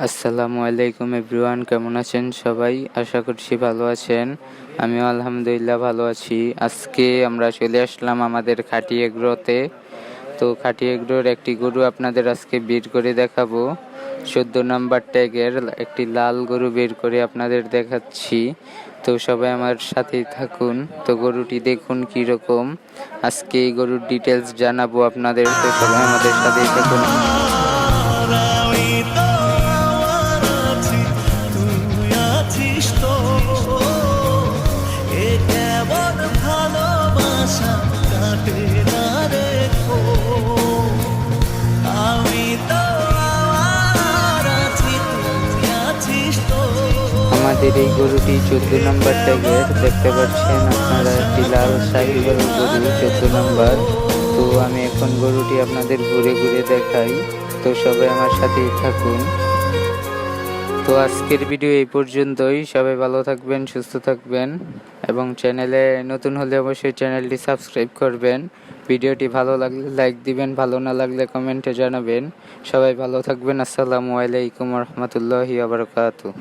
আসসালামু আলাইকুম এভরিওয়ান, কেমন আছেন সবাই? আশা করছি ভালো আছেন। আমিও আলহামদুলিল্লাহ ভালো আছি। আজকে আমরা চলে আসলাম আমাদের খাঁটি এগ্রোতে। তো খাঁটি এগ্রোর একটি গরু আপনাদের আজকে বের করে দেখাবো। 14 নম্বর ট্যাগের একটি লাল গরু বের করে আপনাদের দেখাচ্ছি। তো সবাই আমার সাথেই থাকুন। তো গরুটি দেখুন কীরকম। আজকে এই গরুর ডিটেলস জানাবো আপনাদের, তো সবাই আমাদের সাথেই থাকুন। আমাদের এই গরুটি 14 নম্বর ট্যাগের, দেখতে পাচ্ছেন আপনারা, একটি লাল শাহিওয়াল গরু 14 নম্বর। তো আমি এখন গরুটি আপনাদের ঘুরে ঘুরে দেখাই, তো সবাই আমার সাথেই থাকুন। তো আজকের ভিডিও এই পর্যন্তই। সবাই ভালো থাকবেন, সুস্থ থাকবেন এবং চ্যানেলে নতুন হলে অবশ্যই চ্যানেলটি সাবস্ক্রাইব করবেন। ভিডিওটি ভালো লাগলে লাইক দিবেন, ভালো না লাগলে কমেন্টে জানাবেন। সবাই ভালো থাকবেন। আসসালামু আলাইকুম রহমতুল্লাহি ওয়া বারাকাতুহু।